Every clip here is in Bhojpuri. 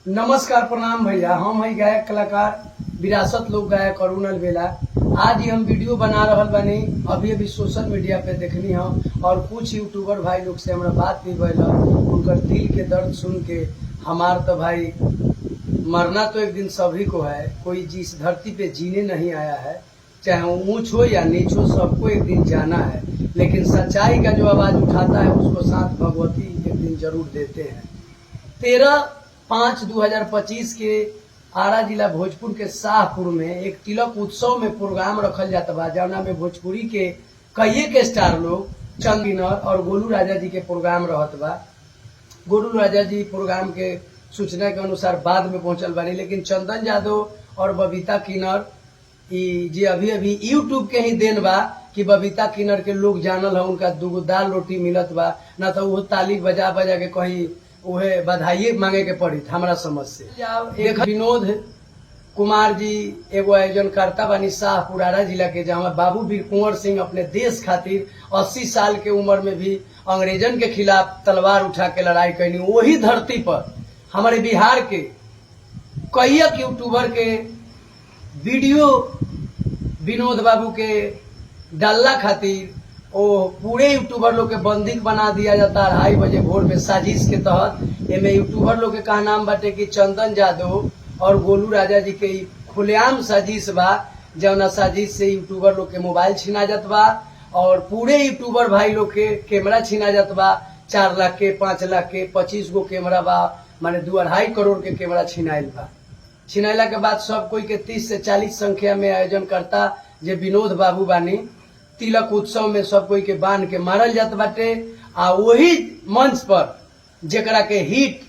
नमस्कार प्रणाम भैया। हम है गायक कलाकार विरासत लोक गायक अरुण अलवेला। आज ही हम वीडियो बना रहल बानी। अभी सोशल मीडिया पे देखनी हम और कुछ यूट्यूबर भाई लोग से हमारा बात भी भइल। उनकर दिल के दर्द सुन के हमार तो भाई मरना तो एक दिन सभी को है। कोई जिस धरती पे जीने नहीं आया है, चाहे ऊंच हो या नीच हो, सबको एक दिन जाना है। लेकिन सच्चाई का जो आवाज उठाता है उसको साथ भगवती एक दिन जरूर देते हैं। 13/5/2025 के आरा जिला भोजपुर के शाहपुर में एक तिलक उत्सव में प्रोग्राम रखल जाता बा, जौना में भोजपुरी के कई के स्टार लोग चंदीनर और गोलू राजा जी के प्रोग्राम रहत बा। गोलू राजा जी प्रोग्राम के सूचना के अनुसार बाद में पहुंचल बानी, लेकिन चंदन यादव और बबीता किन्नर जी अभी यूट्यूब के ही देन बा कि बबीता किन्नर के लोग जानल है। उनका दूगो दाल रोटी मिलत बा, ना तो वो ताली बजा बजा के कहीं उहे बधाई मांगे के पड़ी हमरा समझ से। एक विनोद कुमार जी एगो आयोजन करता बानी शाहपुर आरा जिला के, जहाँ बाबू वीर कुंवर सिंह अपने देश खातिर 80 साल के उम्र में भी अंग्रेजन के खिलाफ तलवार उठा के लड़ाई करनी। वही धरती पर हमारे बिहार के कई यूट्यूबर के वीडियो विनोद बाबू के डालना खातिर ओ पूरे यूट्यूबर लोग के बंदी बना दिया जाता 2:30 बजे भोर में साजिश के तहत। एमे यूट्यूबर लोग के कहा नाम बाटे कि चंदन यादव और गोलू राजा जी के खुलेआम साजिश बा, जौना साजिश से यूट्यूबर लोग के मोबाइल छीना जात बा और पूरे यूट्यूबर भाई लोग के कैमरा छीना जात बा। 4 लाख के, 5 लाख के, 25 गो कैमरा बा, माने 2.5 करोड़ के कैमरा छिनाइल बा। छिनाइला के बाद सब कोई के 30 से 40 संख्या में आयोजन करता जे विनोद बाबू बानी तिलक उत्सव में सब कोई के बांध के मारल जात बाटे। आ वही मंच पर जेकरा के हिट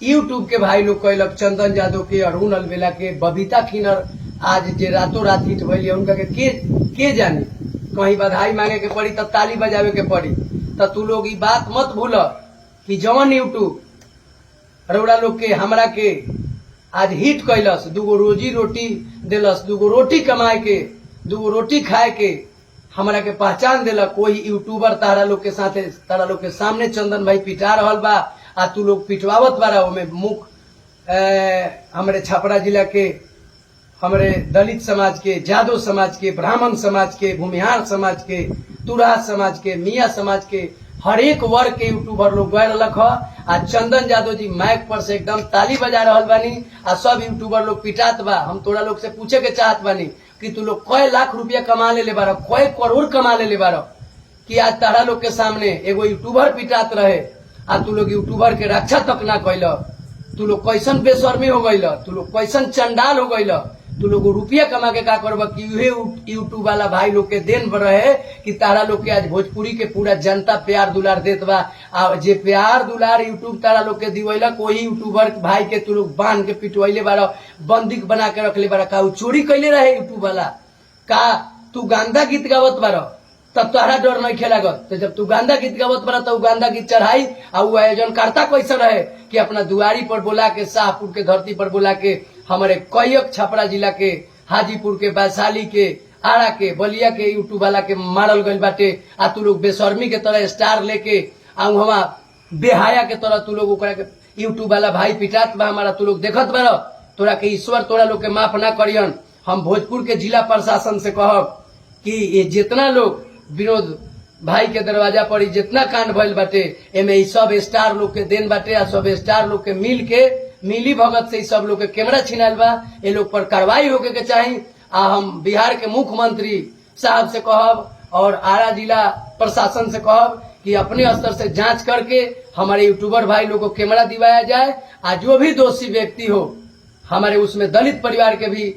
यूट्यूब के भाई लोग कैलक, चंदन यादव के, अरुण अलवेला के, बबीता किन्नर आज जे रातों रात हिट भइल उनका के जानी। कहीं बधाई मांगे के पड़ी तब ताली बजावे के पड़ी। तब तू लोग ई बात मत भूल कि जवन यूट्यूब रौड़ा लोग के हमरा के आज हिट कैलस, दूगो रोजी रोटी दिलस, दूगो रोटी कमाए के, दूगो रोटी खाए के हमरा के पहचान दिलक। कोई यूट्यूबर तारा लोग के साथे, तारा लोग के सामने चंदन भाई पिटा रहल बा आ तू लोग पिटवावत बारा। ओमे मुख हमरे छपरा जिला के, हमरे दलित समाज के, जादव समाज के, ब्राह्मण समाज के, भूमिहार समाज के, तुराह समाज के, मियाँ समाज के हर एक वर्ग के यूट्यूबर लोग गए रख। आ चंदन यादव जी माइक पर से एकदम ताली बजा रहल बानी आ सब यूट्यूबर लोग पिटात बा। हम तोरा लोग से पूछे के चाहत बानी कि तू लोग कई लाख रुपया कमा ले बारो, कई करोड़ कमा ले बारो कि आज तारा लोग के सामने एगो यूट्यूबर पिटात रहे आ तू लोग यूट्यूबर के रक्षा तक ना कैल। तू लोग कैसन बेशर्मी हो गईल, तू लोग कैसन चंडाल हो गईल। तू लोग रुपया कमा के का करब कि यूट्यूब वाला भाई लोग के देन रहे कि तारा लोग के आज भोजपुरी के पूरा जनता प्यार दुलार देत बा। आ जे प्यार दुलार यूट्यूब तारा लोग के दिवैलक वही यूट्यूबर भाई के तू लोग बांध के पिटवैले बारा, बंदी बना के रखले बारा। का चोरी कैले रहे यूट्यूब वाला? का तू गांधा गीत गावत बारा तब तोहरा डर नहीं खेलागत? तो जब तू गांधा गीत गावत बारा तो गांधा गीत चढ़ाई आ वो आयोजन करता कैसे रहे कि अपना दुआरी पर बोला के, शाहपुर के धरती पर बोला के, हमारे कईक छपरा जिला के, हाजीपुर के, वैशाली के, आरा के, बलिया के यूट्यूब वाला के मारल गईल बाटे। आ तू लोग बेशर्मी के तरह स्टार लेके आ वहां बेहाया के तरह तू लोग ओकरा के यूट्यूब वाला भाई पिटात बा हमारा। तू लोग देखत बार, तोरा के ईश्वर तोरा लोग के माफ ना करियन। हम भोजपुर के जिला प्रशासन से कहब कि ये जितना लोग विनोद भाई के दरवाजा पर जितना कांड भइल बाटे एमे ई सब स्टार लोग के देन बाटे। आ सब स्टार लोग के मिली भगत से सब लोग के कैमरा छिनाइल बा। ये लोग पर कार्रवाई होके के चाही। आ हम बिहार के मुख्यमंत्री साहब से कहब और आरा जिला प्रशासन से कहब कि अपने स्तर से जांच करके हमारे यूट्यूबर भाई लोग को कैमरा दिवाया जाए। आ जो भी दोषी व्यक्ति हो, हमारे उसमें दलित परिवार के भी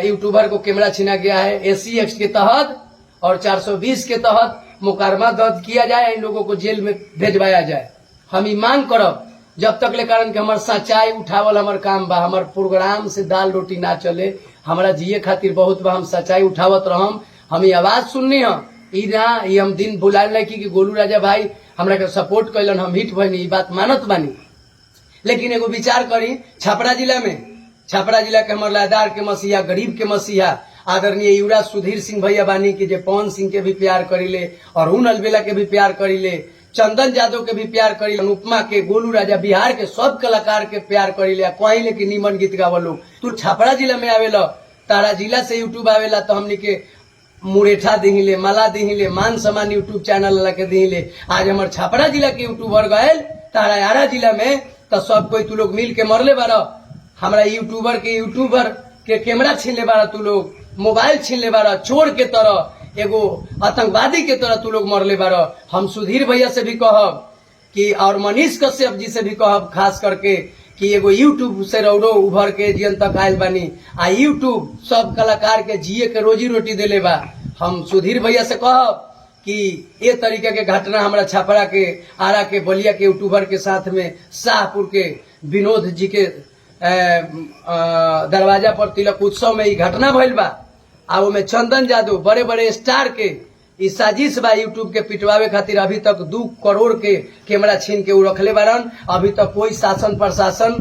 यूट्यूबर को कैमरा छीना गया है। SC एक्ट के तहत और 420 के तहत मुकदमा दर्ज किया जाए, इन लोगों को जेल में भेजवाया जाए। हम ई मांग करब जब तक ले कारण कि हमार सच्चाई उठावल हमार काम बा। हमार प्रोग्राम से दाल रोटी ना चले, हमारा जिये खातिर बहुत बा। हम सच्चाई उठावत रहम। हम ये आवाज सुननी है ई ना, ये हम दिन बुलाए नहीं कि गोलू राजा भाई हमरा के सपोर्ट कैलन, हम हिट भइनी, ई बात मानत बानी। लेकिन एगो विचार करी, छपरा जिला में, छपरा जिला के हमार लादार के मसीहा, गरीब के मसीहा आदरणीय युवराज सुधीर सिंह भैया बानी की जे पवन सिंह के भी प्यार करीले, अरुण अलवेला के भी प्यार करीले, चंदन यादव के भी प्यार करी, अनुपमा के, गोलू राजा, बिहार के सब कलाकार के प्यार करी ले, कहीं लेकिन नीमन गीत गावल लोग। तू छपरा जिला में आवेला, तारा जिला से यूट्यूब आवेला तो हमनी के मुरेठा दिहिले, मला दिहिले, मान सम्मान यूट्यूब चैनल वाला के दिहिले। आज हमार छपरा जिला के यूट्यूबर गए तारा यारा जिला में तो सब कोई तू लोग मिल के मरले बारा। हमारा यूट्यूबर के कैमरा छीन ले बारा, तू लोग मोबाइल छीन ले बारा, चोर के तरह, एगो आतंकवादी के तरह तू लोग मरले बारा। हम सुधीर भैया से भी कहब कि और मनीष कश्यप जी से भी कहब खास करके कि एगो यूट्यूब से रौरो उभर के जीवन तक आयल बानी, आ यूट्यूब सब कलाकार के जिए के रोजी रोटी देले बा। हम सुधीर भैया से कहब कि ये तरीके के घटना हमारा छपरा के, आरा के, बलिया के यूट्यूबर के साथ में शाहपुर के विनोद जी के दरवाजा पर तिलक उत्सव में ये घटना भइल बा। आ में चंदन यादव बड़े बड़े स्टार के ई साजिश बा यूट्यूब के पिटवावे खातिर। अभी तक 2 करोड़ के कैमरा छीन के उ रखले बारन। अभी तक कोई शासन प्रशासन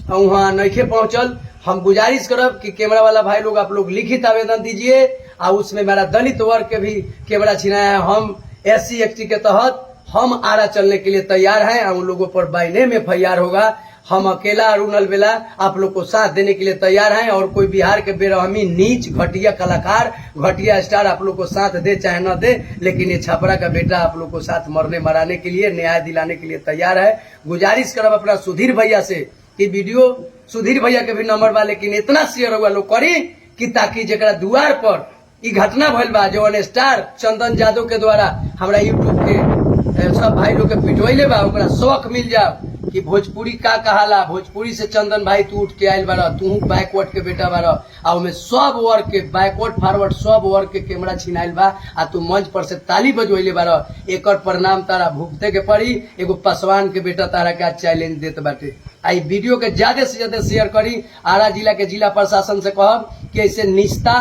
वहाँ नहीं पहुंचल। हम गुजारिश करब कि कैमरा वाला भाई लोग आप लोग लिखित आवेदन दीजिए। और उसमें मेरा दलित वर्ग के भी कैमरा छीना है। हम SC ST के तहत हम आरा चलने के लिए तैयार हैं। उन लोगों पर बाय नेम FIR होगा। हम अकेला अरुणल बेला आप लोग को साथ देने के लिए तैयार हैं। और कोई बिहार के बेरहमी, नीच, घटिया कलाकार, घटिया स्टार आप लोग को साथ दे चाहे न दे, लेकिन ये छपरा का बेटा आप लोग को साथ मरने मराने के लिए, न्याय दिलाने के लिए तैयार है। गुजारिश करब अपना सुधीर भैया से कि वीडियो सुधीर भैया के भी नंबर बा, लेकिन इतना शेयर हुआ लोग करी कि ताकि जरा द्वार पर ई घटना भइल बा जौन स्टार चंदन यादव के द्वारा हमारा यूट्यूब के सब भाई लोग के पिटवैले बा, ओकरा शौक मिल जाओ कि भोजपुरी का कहाला। भोजपुरी से चंदन भाई तू उठ के आयल बारा, तू बैकवर्ड के बेटा बारा। आ में सब वर्ग के बैकवर्ड फॉरवर्ड सब वर्ग के कैमरा छिनाइल बा। आ तू मंच पर से ताली बजवैले बारा। एकर परिणाम तारा भुगते के पड़ी। एगो पासवान के बेटा तारा के आज चैलेंज देत बाटे। आई वीडियो के ज्यादा से ज्यादा शेयर करी। आरा जिला के जिला प्रशासन से कहब कि ऐसे निष्ठा,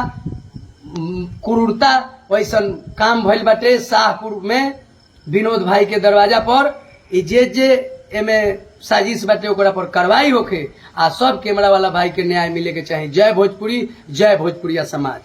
क्रूरता वैसन काम भइल बाटे शाहपुर में विनोद भाई के दरवाजा पर। जे एमे साजिश बाटे ओकरा पर कार्रवाई होखे। आ सब कैमरा वाला भाई के न्याय मिले के चाहिए। जय भोजपुरी, जय भोजपुरिया समाज।